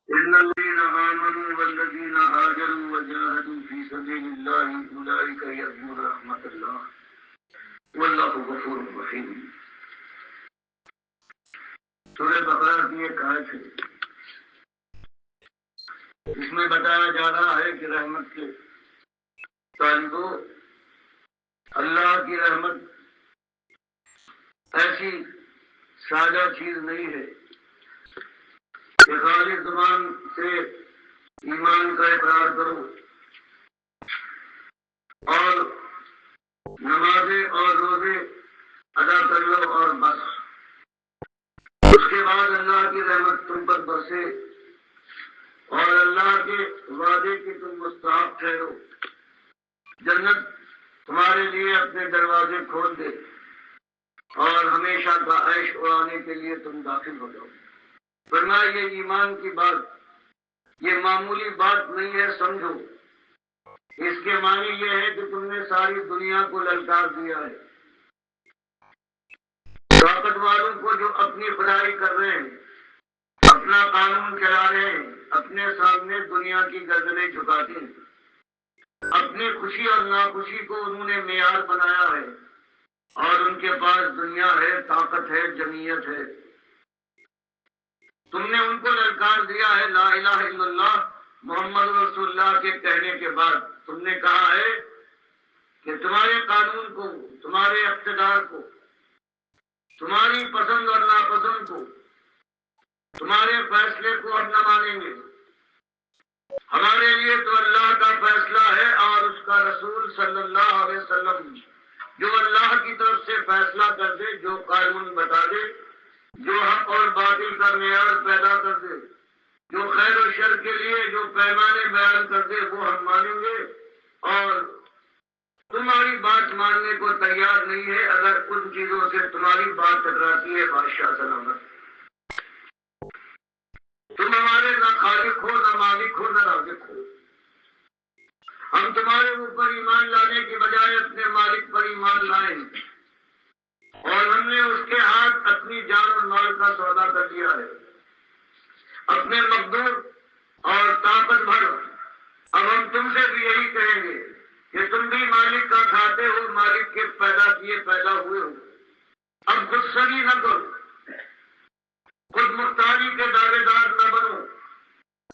إن الذين آمنوا والذين هاجروا وجاهدوا في سبيل الله أولئك يرجون رحمة الله والله غفور رحيم. سورہ بقرہ کی ایک آیت ہے، اس میں بتایا جا رہا ہے کہ رحمت کے طالبوں، اللہ کی رحمت ایسی سادہ چیز نہیں ہے کہ خالی زبان سے ایمان کا اقرار کرو اور نمازیں اور روزے ادا کر لو اور بس، اس کے بعد اللہ کی رحمت تم پر برسے اور اللہ کے وعدے کی تم مستحق ٹھہرو، جنت تمہارے لیے اپنے دروازے کھول دے اور ہمیشہ کا عیش اڑانے کے لیے تم داخل ہو جاؤ۔ فرمایا یہ ایمان کی بات، یہ معمولی بات نہیں ہے، سمجھو اس کے معنی یہ ہے کہ تم نے ساری دنیا کو للکار دیا ہے۔ طاقت والوں کو جو اپنی خدائی کر رہے ہیں، اپنا قانون چلا رہے ہیں، اپنے سامنے دنیا کی گردنیں جھکاتے ہیں، اپنی خوشی اور ناخوشی کو انہوں نے معیار بنایا ہے اور ان کے پاس دنیا ہے، طاقت ہے، جمعیت ہے۔ تم نے ان کو للکار دیا ہے لا الہ الا اللہ محمد رسول اللہ کے کہنے کے بعد، تم نے کہا ہے کہ تمہارے قانون کو، تمہارے اقتدار کو، تمہاری پسند اور ناپسند کو، تمہارے فیصلے کو ہم نہ مانیں گے۔ ہمارے لیے تو اللہ کا فیصلہ ہے اور اس کا رسول صلی اللہ علیہ وسلم جو اللہ کی طرف سے فیصلہ کر دے، جو قانون بتا دے، جو حق اور باطل کا معیار پیدا کر دے، جو خیر و شر کے لیے جو پیمانے بیان کر دے، وہ ہم مانیں گے۔ اور تمہاری بات ماننے کو تیار نہیں ہے اگر ان چیزوں سے تمہاری بات ٹکراتی ہے۔ بادشاہ سلامت، تم ہمارے نہ خالق ہو، نہ مالک ہو، نہ رازق ہو۔ ہم تمہارے اوپر ایمان لانے کی بجائے اپنے مالک پر ایمان لائیں اور ہم نے اس کے ہاتھ اپنی جان اور مال کا سودا کر لیا ہے۔ اپنے مقدور اور طاقت بھر اب ہم تم سے بھی یہی کہیں گے کہ تم بھی مالک کا کھاتے ہو، مالک کے پیدا کیے پیدا ہوئے ہو۔ اب خود سری نہ کرو، خود مختاری کے دعوے دار نہ بنو،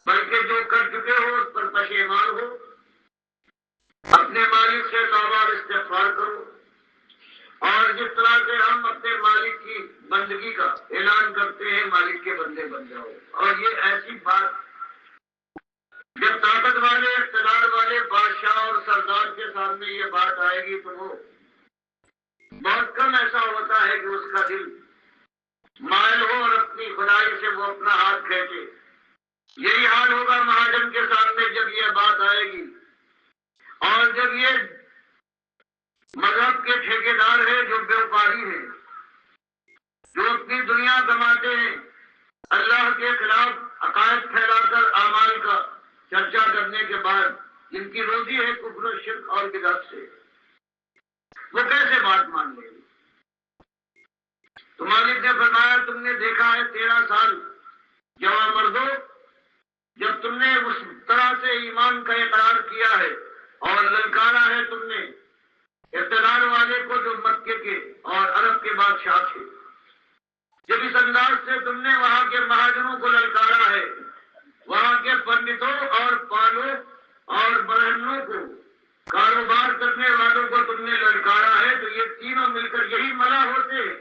بلکہ جو کر چکے ہو اس پر پشیمان ہو، اپنے مالک سے توبہ اور استغفار کرو، اور جس طرح سے ہم اپنے مالک کی بندگی کا اعلان کرتے ہیں، مالک کے بندے بن جاؤ۔ اور یہ ایسی بات جب طاقت والے، اقتدار والے بادشاہ اور سردار کے سامنے یہ بات آئے گی تو وہ بہت کم ایسا ہوتا ہے کہ اس کا دل مائل ہو اور اپنی خدائی سے وہ اپنا ہاتھ کھینچے۔ یہی حال ہوگا مہاجن کے سامنے جب یہ بات آئے گی، اور جب یہ مذہب کے ٹھیکیدار ہیں جو بیوپاری ہیں، جو اپنی دنیا کماتے ہیں، اللہ کے خلاف عقائد پھیلا کر اعمال کا چرچا کرنے کے بعد جن کی روزی ہے کفر و شرک اور بدعت سے، وہ کیسے بات مان لیں گے؟ تو مالک نے فرمایا تم نے دیکھا ہے 13 سال جوان مردوں، جب تم نے اس طرح سے ایمان کا اقرار کیا ہے اور للکارا ہے تم نے اقتدار والے کو جو مکے کے اور عرب کے بادشاہ تھے، جب اس انداز سے تم نے وہاں کے مہاجروں کو للکارا ہے، وہاں کے پنڈتوں اور پانوں اور برہنوں کو، کاروبار کرنے والوں کو تم نے للکارا ہے، تو یہ تینوں مل کر یہی ملا ہوتے ہیں۔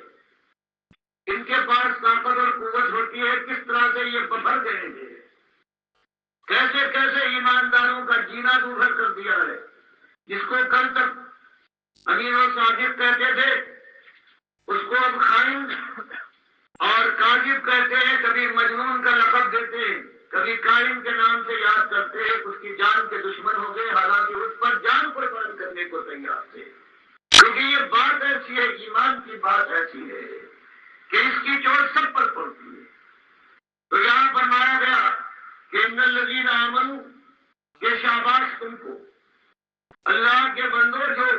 ان کے پاس طاقت اور قوت ہوتی ہے، کس طرح سے یہ بفر گئے تھے، کیسے کیسے ایمانداروں کا جینا دوبھر کر دیا ہے۔ جس کو کل تک امین و صادق کہتے تھے اس کو اب خائن اور کاذب کہتے ہیں، کبھی مجنون کا لقب دیتے ہیں، کبھی قائم کے نام سے یاد کرتے ہیں۔ اس کی جان کے دشمن ہو گئے، حالانکہ اس پر جان قربان کرنے کو تیار تھے، کیونکہ یہ بات ایسی ہے، ایمان کی بات ایسی ہے کہ اس کی چوٹ سب پر پڑتی ہے۔ تو یہاں فرمایا گیا کہ ان الذین آمنوا، کہ شاباش تم کو اللہ کے بندوں جو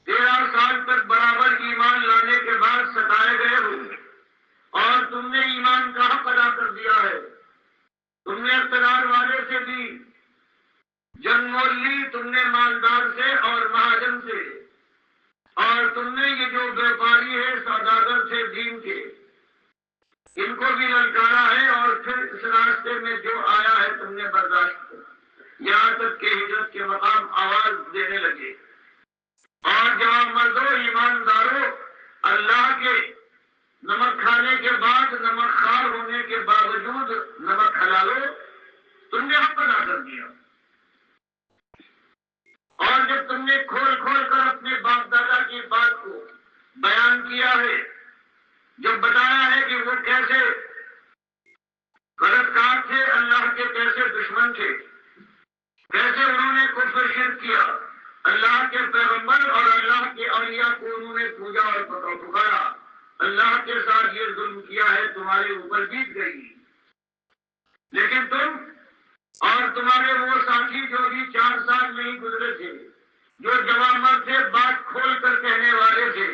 13 سال تک برابر ایمان لانے کے بعد ستائے گئے ہو اور تم نے ایمان کا حق ادا کر دیا ہے، تم تم نے اقتدار والے سے لی، جنگ مول لی تم نے مالدار سے اور مہاجن سے، اور تم نے یہ جو بیپاری ہے سوداگر سے دین کے، ان کو بھی للکارا ہے، اور پھر اس راستے میں جو آیا ہے تم نے برداشت کیا، یہاں تک کہ ہجرت کے مقام آواز دینے لگے۔ اور جواب مردوں، ایمانداروں، اللہ کے نمک کھانے کے بعد، نمک خوار ہونے کے باوجود نمک حلالو، تم نے حق ادا کر دیا۔ اور جب تم نے کھول کھول کر اپنے باپ دادا کی بات کو بیان کیا ہے، جب بتایا ہے کہ وہ کیسے غلط کار تھے، اللہ کے کیسے دشمن تھے، کیسے انہوں نے کفر شرک کیا، اللہ کے پیغمبر اور اللہ کے اولیاء کو انہوں نے پوجا اور پکارا، اللہ کے ساتھ یہ ظلم کیا ہے، تمہارے اوپر بیت گئی، لیکن تم اور تمہارے وہ ساتھی جو بھی 4 سال نہیں گزرے تھے، جو جوامر تھے، بات کھول کر کہنے والے تھے،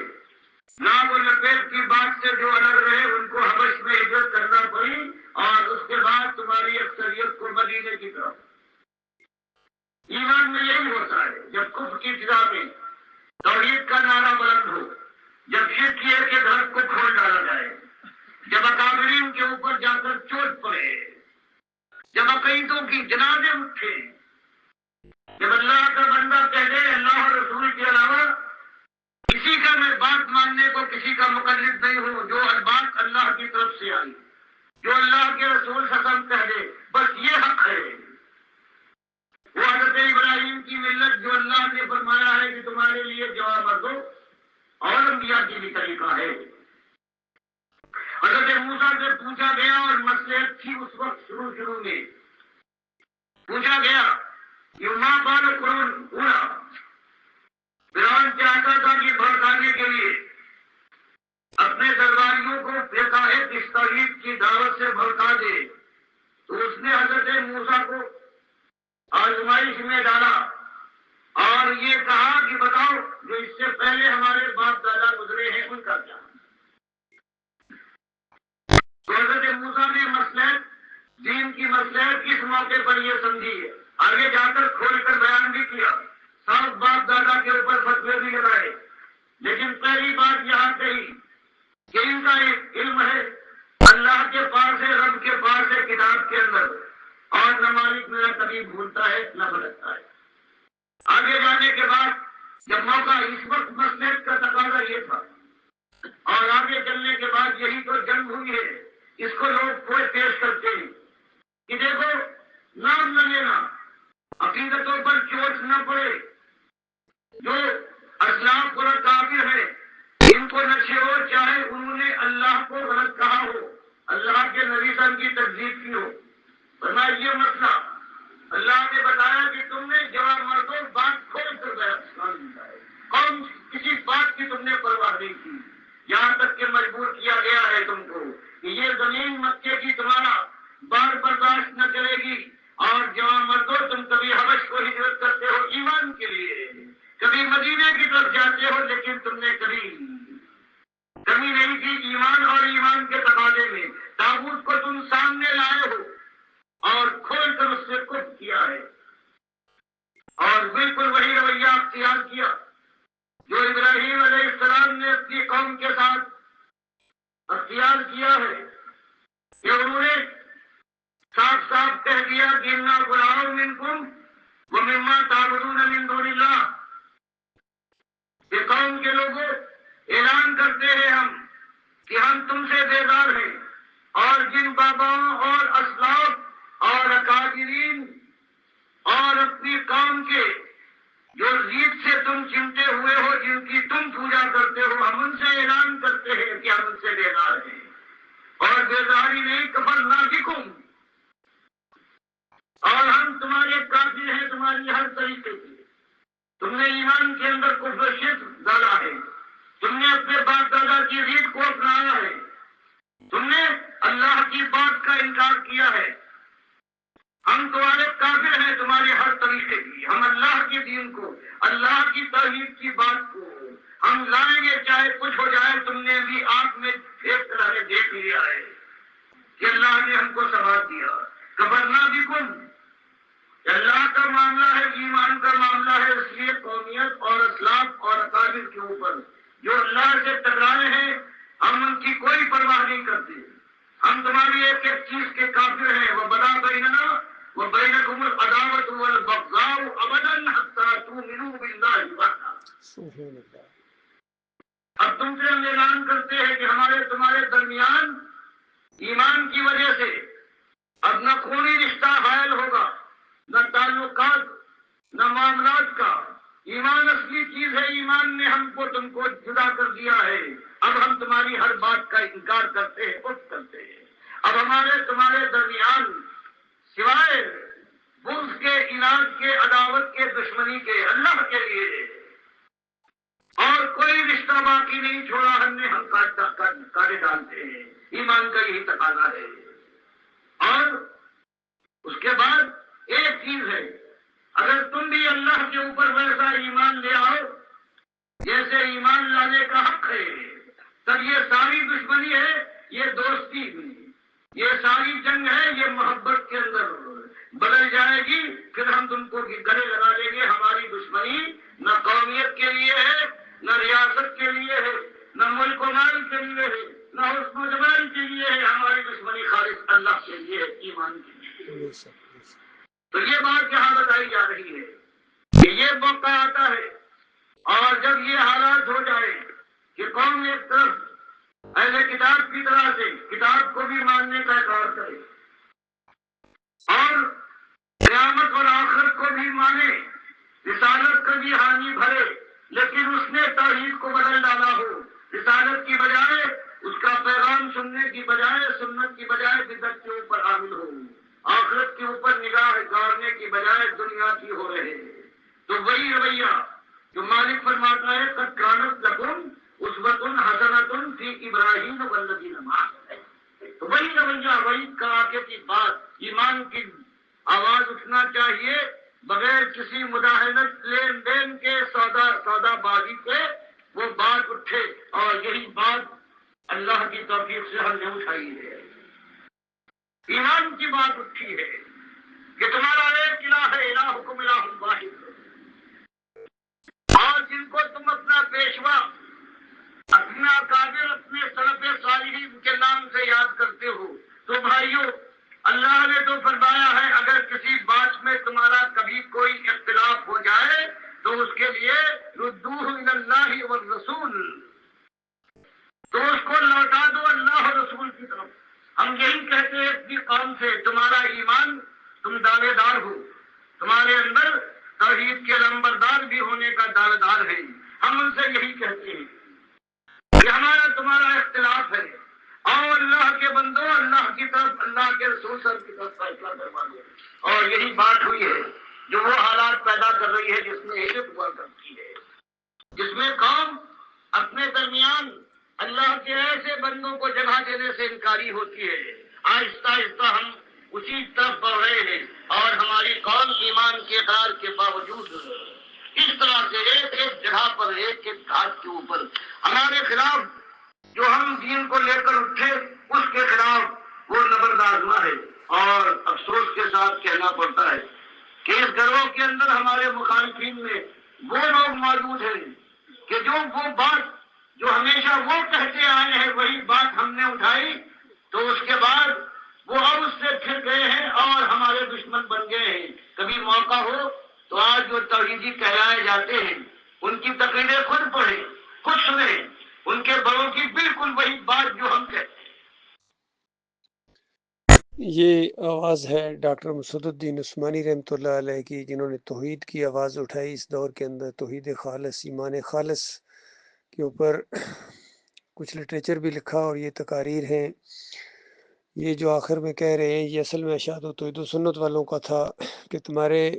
نام و لپیٹ کی بات سے جو الگ رہے، ان کو حبش میں ہجرت کرنا پڑی، اور اس کے بعد تمہاری اکثریت کو مدینے کی طرف۔ ایمان میں یہی ہوتا ہے، جب کفر کی فضا میں توحید کا نعرہ بلند ہو، جب شرک کی ایک درخت کو کھول ڈالا جائے، جب اکابرین کے اوپر جا کر چوٹ پڑے، جب عقیدوں کی جنازے اٹھے، جب اللہ کا بندہ کہہ دے اللہ اور رسول کے علاوہ کسی کا میں بات ماننے کو کسی کا مقلد نہیں ہوں، جو بات اللہ کی طرف سے آئی، جو اللہ کے رسول صلی اللہ علیہ وسلم کہہ دے، بس یہ حق ہے۔ وہ حضرت ابراہیم کی ملت جو اللہ نے فرمایا ہے کہ تمہارے لیے جواب مردو اور انبیاء کی بھی طریقہ ہے۔ حضرت موسیٰ سے پوچھا گیا، اور مصلحت تھی اس وقت شروع میں پوچھا گیا کہ ماں بال قرون پورا فرعون چاہتا تھا کہ بھڑکانے کے لیے اپنے درباریوں کو بقاعد اس توحید کی دعوت سے بھڑکا دے، تو اس نے حضرت موسیٰ کو آزمائش میں ڈالا اور یہ کہا کہ بتاؤ جو اس سے پہلے ہمارے باپ دادا گزرے ہیں ان کا کیا؟ تو حضرت موسیٰ نے مصلحت، دین کی مصلحت کس موقع پر یہ سمجھی ہے، آگے جا کر کھول کر بیان بھی کیا، سب باپ دادا کے اوپر فتوے بھی لگائے، لیکن پہلی بات یہاں کہی کہ ان کا ایک علم ہے، اللہ کے پاس ہے، رب کے پاس ہے کتاب کے اندر، اور نہ مالک نہ کبھی بھولتا ہے نہ بھٹکتا ہے۔ آگے جانے کے بعد جب موقع، اس وقت مصلحت کا تقاضا یہ تھا، اور آگے چلنے کے بعد یہی تو جنگ ہوئی ہے، اس کو لوگ کوئی پیش کرتے ہیں کہ دیکھو نام نہ لینا، عقیدتوں پر چوٹ نہ پڑے، جو اسلاف پر کافر ہے ان کو نہ چھیڑو، چاہے انہوں نے اللہ کو غلط کہا ہو، اللہ کے نبی صلی اللہ علیہ وسلم کی تکذیب کی ہو، ورنہ یہ مسئلہ اللہ نے بتایا کہ تم نے جواب مردوں بات کھول کر بیان، کون کسی بات کی تم نے پرواہ نہیں کی، یہاں تک کہ مجبور کیا گیا ہے تم کو کہ یہ زمین مکے کی تمہارا بار برداشت نہ کرے گی، اور جواب مردوں تم کبھی حبش کو ہجرت کرتے ہو ایمان کے لیے، کبھی مدینے کی طرف جاتے ہو، لیکن تم نے کبھی کمی نہیں کی ایمان اور ایمان کے تقاضے میں، تابوت کو تم سامنے لائے ہو اور کھول کر اس سے کفر کیا ہے، اور بالکل وہی رویہ اختیار کیا جو ابراہیم علیہ السلام نے اپنی قوم کے ساتھ اختیار کیا ہے، کہ انہوں نے صاف صاف کہہ دیا کہ انا براء منکم ومما تعبدون من دون اللہ، کہ قوم کے لوگوں اعلان کرتے ہیں ہم کہ ہم تم سے بیزار ہیں، اور جن باباؤں اور اسلاف اور اکابرین اور اپنی قوم کے جو ریت سے تم چمٹے ہوئے ہو، جن کی تم پوجا کرتے ہو، ہم ان سے اعلان کرتے ہیں کہ ہم ان سے بیزار ہیں، اور بیزاری نہیں کفرنا بکم، اور ہم تمہارے کافر ہیں تمہاری ہر طریقے کی، تم نے ایمان کے اندر کفر شرک ڈالا ہے، تم نے اپنے باپ دادا کی ریت کو اپنایا ہے، تم نے اللہ کی بات کا انکار کیا ہے، ہم تمہارے کافر ہیں تمہارے ہر طریقے کی، ہم اللہ کے دین کو، اللہ کی توحید کی بات کو ہم لائیں گے چاہے کچھ ہو جائے۔ تم نے بھی آنکھ میں ایک طرح سے دیکھ لیا ہے کہ اللہ نے ہم کو ثبات دیا، کفرنا معاملہ ہے، اس لیے قومیت اور اسلاف اور اکابر کے اوپر جو اللہ سے ٹکرائے ہیں ہم ان کی کوئی پرواہ نہیں کرتے. ہم تمہاری ایک ایک چیز کے کافر ہیں. وہ بدا بیننا وہ بینکم العداوۃ والبغضاء ابدا حتی تؤمنوا باللہ وحدہ. اب تم سے ہم اعلان کرتے ہیں کہ ہمارے تمہارے درمیان ایمان کی وجہ سے اب نہ خونی رشتہ حائل ہوگا، نہ تعلقات، نہ معاملات کا. ایمان اصلی چیز ہے. ایمان نے ہم کو تم کو جدا کر دیا ہے. اب ہم تمہاری ہر بات کا انکار کرتے ہیں، کفر کرتے ہیں. اب ہمارے تمہارے درمیان سوائے بغض کے، اناد کے، عداوت کے، دشمنی کے، اللہ کے لیے اور کوئی رشتہ باقی نہیں چھوڑا ہم نے. ہم کاٹے ڈالتے ہیں. ایمان کا یہی تقاضا ہے. اور اس کے بعد ایک چیز ہے، اگر تم بھی اللہ کے اوپر ویسا ایمان لے آؤ جیسے ایمان لانے کا حق ہے، تب یہ ساری دشمنی ہے، یہ دوستی بھی، یہ ساری جنگ ہے، یہ محبت کے اندر بدل جائے گی. پھر ہم تم کو گلے لگا لیں گے. ہماری دشمنی نہ قومیت کے لیے ہے، نہ ریاست کے لیے ہے، نہ ملک و مال کے لیے ہے، نہ حسن و جمال کے لیے ہے. ہماری دشمنی خالص اللہ کے لیے ہے، ایمان کے لیے. تو یہ بات یہاں بتائی جا رہی ہے کہ یہ موقع آتا ہے اور جب یہ حالات ہو جائے کہ قوم ایک طرف اہل کتاب کی طرح سے کتاب کو بھی ماننے کا اقرار کرے اور قیامت اور آخرت کو بھی مانے، رسالت کا بھی حامی بھرے، لیکن اس نے توحید کو بدل ڈالا ہو. رسالت کی بجائے اس کا پیغام سننے کی بجائے، سنت کی بجائے بدعت کے اوپر عامل ہو، آخرت کے اوپر نگاہ گارنے کی بجائے دنیا کی ہو رہے. تو وہی رویہ جو مالک فرماتا ہے قد کانت لکم اسوۃ حسنۃ فی ابراہیم والذین معہ. تو وہی رویہ، وہی کڑاکے کی بات، ایمان کی آواز اٹھنا چاہیے بغیر کسی مداہنت، لین دین کے، سودا بازی کے. وہ بات اٹھے اور یہی بات اللہ کی توفیق سے ہم نے اٹھائی ہے. ایمان کی بات اٹھی ہے کہ تمہارا ایک الہ ہے، الہکم الہ واحد. اور جن کو تم اپنا پیشوا، اپنا اکابر، اپنے سلف صالحین کے نام سے یاد کرتے ہو، تو بھائیو اللہ نے تو فرمایا ہے اگر کسی بات میں تمہارا کبھی کوئی اختلاف ہو جائے تو اس کے لیے ردوہ الی اللہ والرسول، تو اس کو لوٹا دو اللہ اور رسول کی طرف. ہم یہی کہتے ہیں اپنی قوم سے تمہارا ایمان، تم دعوے دار ہو، تمہارے اندر توحید کے لمبردار بھی ہونے کا دعوے دار ہے. ہم ان سے یہی کہتے ہیں کہ ہمارا تمہارا اختلاف ہے اور اللہ کے بندو اللہ کی طرف، اللہ کے رسول صلی اللہ علیہ وسلم کی طرف فیصلہ کروا دو. اور یہی بات ہوئی ہے جو وہ حالات پیدا کر رہی ہے جس میں ہجرت ہوا کرتی ہے، جس میں قوم اپنے درمیان اللہ کے ایسے بندوں کو جگہ دینے سے انکاری ہوتی ہے. آہستہ آہستہ ہم اسی طرف بڑھ رہے ہیں اور ہماری قوم ایمان کے اقرار کے باوجود اس طرح سے ایک ایک جگہ پر، ایک ایک گھاٹ کے اوپر ہمارے خلاف جو ہم دین کو لے کر اٹھے اس کے خلاف وہ نبرد آزما ہے. اور افسوس کے ساتھ کہنا پڑتا ہے کہ اس گروہ کے اندر ہمارے مخالفین میں وہ لوگ موجود ہیں کہ جو وہ بات جو ہمیشہ وہ کہتے آئے ہیں وہی بات ہم نے اٹھائی تو اس کے بعد وہ اب اس سے پھر گئے ہیں اور ہمارے دشمن بن گئے ہیں. کبھی موقع ہو تو آج جو توحیدی کہلائے جاتے ہیں ان کی تقریریں خود پڑھیں، خود سنیں، ان کے بڑوں کی بالکل وہی بات جو ہم کہتے ہیں. یہ آواز ہے ڈاکٹر مسعود الدین عثمانی رحمۃ اللہ علیہ کی، جنہوں نے توحید کی آواز اٹھائی اس دور کے اندر. توحید خالص، ایمان خالص کے اوپر کچھ لٹریچر بھی لکھا اور یہ تقاریر ہیں. یہ جو آخر میں کہہ رہے ہیں یہ اصل میں اشاعت و توحید و سنت والوں کا تھا کہ تمہارے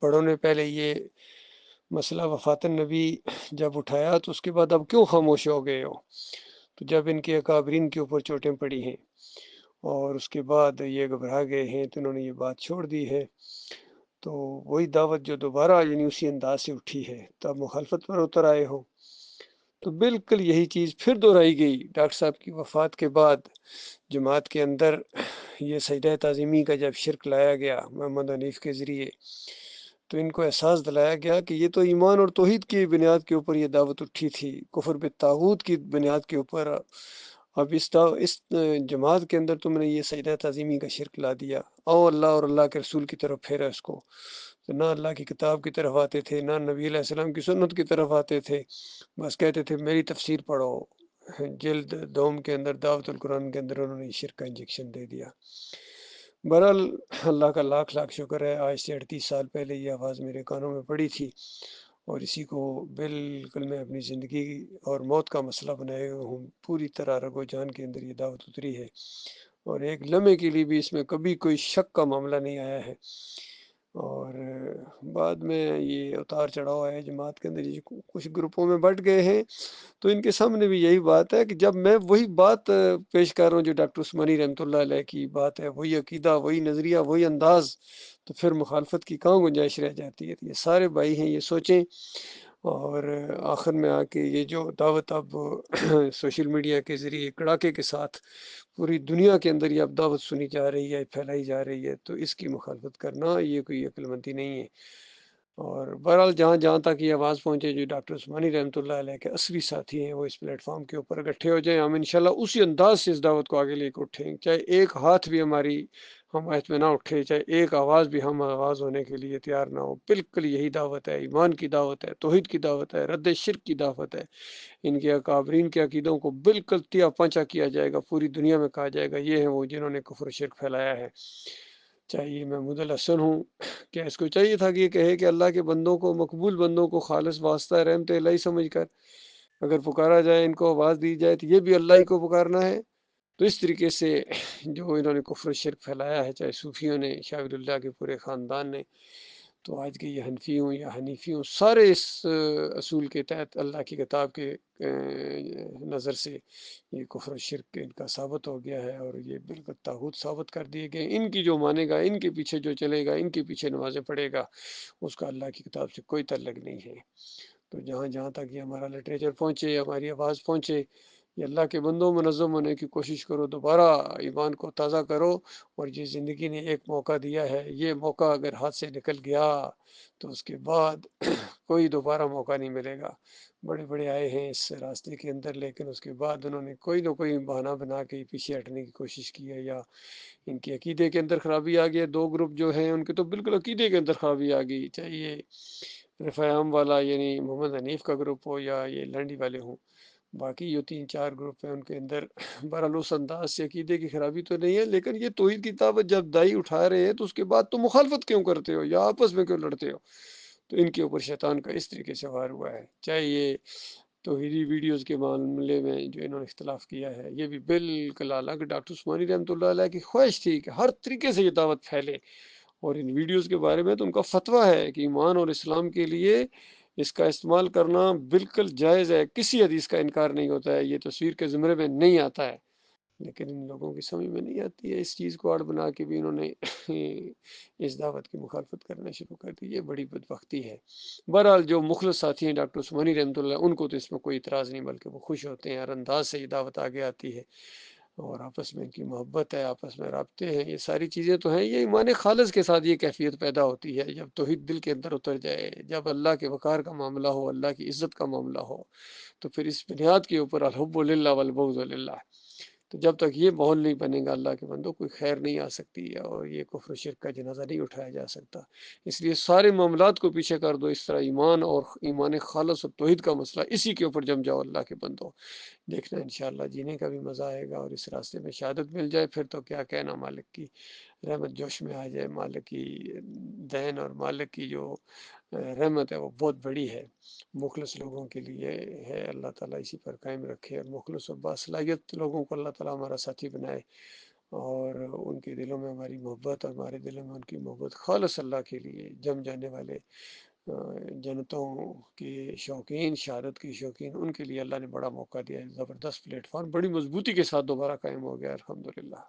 بڑوں نے پہلے یہ مسئلہ وفات النبی جب اٹھایا تو اس کے بعد اب کیوں خاموش ہو گئے ہو. تو جب ان کے اکابرین کے اوپر چوٹیں پڑی ہیں اور اس کے بعد یہ گھبرا گئے ہیں تو انہوں نے یہ بات چھوڑ دی ہے. تو وہی دعوت جو دوبارہ یعنی اسی انداز سے اٹھی ہے تب مخالفت پر اتر آئے ہو. تو بالکل یہی چیز پھر دہرائی گئی ڈاکٹر صاحب کی وفات کے بعد. جماعت کے اندر یہ سجدہ تعظیمی کا جب شرک لایا گیا محمد حنیف کے ذریعے تو ان کو احساس دلایا گیا کہ یہ تو ایمان اور توحید کی بنیاد کے اوپر یہ دعوت اٹھی تھی، کفر بالطاغوت کی بنیاد کے اوپر اب اس جماعت کے اندر تم نے یہ سجدہ تعظیمی کا شرک لا دیا، او اللہ اور اللہ کے رسول کی طرف پھیرا اس کو، تو نہ اللہ کی کتاب کی طرف آتے تھے، نہ نبی علیہ السلام کی سنت کی طرف آتے تھے، بس کہتے تھے میری تفسیر پڑھو۔ جلد دوم کے اندر دعوت القرآن کے اندر انہوں نے شرک کا انجیکشن دے دیا۔ بہرحال اللہ کا لاکھ لاکھ شکر ہے، آج سے 38 سال پہلے یہ آواز میرے کانوں میں پڑی تھی، اور اسی کو بالکل میں اپنی زندگی اور موت کا مسئلہ بنائے ہوئے ہوں۔ پوری طرح رگ و جان کے اندر یہ دعوت اتری ہے، اور ایک لمحے کے لیے بھی اس میں کبھی کوئی شک کا معاملہ نہیں آیا ہے۔ اور بعد میں یہ اتار چڑھاؤ ہے جماعت کے اندر، یہ کچھ گروپوں میں بٹ گئے ہیں، تو ان کے سامنے بھی یہی بات ہے کہ جب میں وہی بات پیش کر رہا ہوں جو ڈاکٹر عثمانی رحمۃ اللہ علیہ کی بات ہے، وہی عقیدہ، وہی نظریہ، وہی انداز، تو پھر مخالفت کی کہاں گنجائش رہ جاتی ہے؟ یہ سارے بھائی ہیں، یہ سوچیں۔ اور آخر میں آ کے یہ جو دعوت اب سوشل میڈیا کے ذریعے کڑاکے کے ساتھ پوری دنیا کے اندر یہ اب دعوت سنی جا رہی ہے، پھیلائی جا رہی ہے، تو اس کی مخالفت کرنا یہ کوئی عقل مندی نہیں ہے۔ اور بہرحال جہاں جہاں تک یہ آواز پہنچے، جو ڈاکٹر عثمانی رحمۃ اللہ علیہ کے اصلی ساتھی ہیں وہ اس پلیٹ فارم کے اوپر اکٹھے ہو جائیں، ہم انشاءاللہ اسی انداز سے اس دعوت کو آگے لے کے اٹھیں، چاہے ایک ہاتھ بھی ہماری حمایت میں نہ اٹھے، چاہے ایک آواز بھی ہم آواز ہونے کے لیے تیار نہ ہو، بالکل یہی دعوت ہے، ایمان کی دعوت ہے، توحید کی دعوت ہے، رد شرک کی دعوت ہے۔ ان کے اکابرین کے عقیدوں کو بالکل تیا پانچا کیا جائے گا، پوری دنیا میں کہا جائے گا یہ ہیں وہ جنہوں نے کفر و شرک پھیلایا ہے۔ چاہے یہ محمود الحسن ہوں، کیا اس کو چاہیے تھا کہ یہ کہے کہ اللہ کے بندوں کو، مقبول بندوں کو خالص واسطہ رحمت الہی سمجھ کر اگر پکارا جائے، ان کو آواز دی جائے تو یہ بھی اللہ ہی کو پکارنا ہے؟ تو اس طریقے سے جو انہوں نے کفر و شرک پھیلایا ہے، چاہے صوفیوں نے، شاہ ولی اللہ کے پورے خاندان نے، تو آج کے یہ حنفی ہوں یا حنیفی ہوں، سارے اس اصول کے تحت اللہ کی کتاب کے نظر سے یہ کفر و شرک ان کا ثابت ہو گیا ہے، اور یہ بالکل طاغوت ثابت کر دیے گئے۔ ان کی جو مانے گا، ان کے پیچھے جو چلے گا، ان کے پیچھے نمازیں پڑھے گا، اس کا اللہ کی کتاب سے کوئی تعلق نہیں ہے۔ تو جہاں جہاں تک یہ ہمارا لٹریچر پہنچے، ہماری آواز پہنچے، یہ اللہ کے بندوں منظم ہونے کی کوشش کرو، دوبارہ ایمان کو تازہ کرو، اور یہ زندگی نے ایک موقع دیا ہے، یہ موقع اگر ہاتھ سے نکل گیا تو اس کے بعد کوئی دوبارہ موقع نہیں ملے گا۔ بڑے بڑے آئے ہیں اس راستے کے اندر، لیکن اس کے بعد انہوں نے کوئی نہ کوئی بہانہ بنا کے پیچھے ہٹنے کی کوشش کی ہے، یا ان کے عقیدے کے اندر خرابی آ گئی۔ دو گروپ جو ہیں ان کے تو بالکل عقیدے کے اندر خرابی آ گئی، چاہے یہ رفاعم والا یعنی محمد حنیف کا گروپ ہو، یا یہ لنڈی والے ہوں، باقی جو 3 4 گروپ ہیں ان کے اندر بہرحال اس انداز سے عقیدے کی خرابی تو نہیں ہے، لیکن یہ توحید کی دعوت جب دائی اٹھا رہے ہیں تو اس کے بعد تو مخالفت کیوں کرتے ہو، یا آپس میں کیوں لڑتے ہو؟ تو ان کے اوپر شیطان کا اس طریقے سے وار ہوا ہے۔ چاہے یہ توحیدی ویڈیوز کے معاملے میں جو انہوں نے اختلاف کیا ہے، یہ بھی بالکل حالانکہ ڈاکٹر عثمانی رحمۃ اللہ علیہ کی خواہش تھی کہ ہر طریقے سے یہ دعوت پھیلے، اور ان ویڈیوز کے بارے میں تو ان کا فتویٰ ہے کہ ایمان اور اسلام کے لیے اس کا استعمال کرنا بالکل جائز ہے، کسی حدیث کا انکار نہیں ہوتا ہے، یہ تصویر کے زمرے میں نہیں آتا ہے، لیکن ان لوگوں کی سمجھ میں نہیں آتی ہے، اس چیز کو آڑ بنا کے بھی انہوں نے اس دعوت کی مخالفت کرنا شروع کر دی۔ یہ بڑی بدبختی ہے۔ بہرحال جو مخلص ساتھی ہیں ڈاکٹر عثمانی رحمۃ اللہ، ان کو تو اس میں کوئی اعتراض نہیں، بلکہ وہ خوش ہوتے ہیں، ہر انداز سے یہ دعوت آگے آتی ہے، اور آپس میں ان کی محبت ہے، آپس میں رابطے ہیں، یہ ساری چیزیں تو ہیں۔ یہ ایمان خالص کے ساتھ یہ کیفیت پیدا ہوتی ہے جب توحید دل کے اندر اتر جائے، جب اللہ کے وقار کا معاملہ ہو، اللہ کی عزت کا معاملہ ہو، تو پھر اس بنیاد کے اوپر الحب للہ والبغض للہ، تو جب تک یہ ماحول نہیں بنے گا اللہ کے بندوں، کوئی خیر نہیں آ سکتی، اور یہ کفر و شرک کا جنازہ نہیں اٹھایا جا سکتا۔ اس لیے سارے معاملات کو پیچھے کر دو، اس طرح ایمان اور ایمان خالص اور توحید کا مسئلہ، اسی کے اوپر جم جاؤ اللہ کے بندوں، دیکھنا انشاءاللہ جینے کا بھی مزہ آئے گا، اور اس راستے میں شہادت مل جائے، پھر تو کیا کہنا، مالک کی رحمت جوش میں آ جائے، مالک کی دین اور مالک کی جو رحمت ہے وہ بہت بڑی ہے، مخلص لوگوں کے لیے ہے۔ اللہ تعالیٰ اسی پر قائم رکھے، اور مخلص و باصلاحیت لوگوں کو اللہ تعالیٰ ہمارا ساتھی بنائے، اور ان کے دلوں میں ہماری محبت، اور ہمارے دلوں میں ان کی محبت خالص اللہ کے لیے جم جانے والے جنتوں کے شوقین، شہادت کے شوقین، ان کے لیے اللہ نے بڑا موقع دیا ہے، زبردست پلیٹ فارم بڑی مضبوطی کے ساتھ دوبارہ قائم ہو گیا، الحمدللہ۔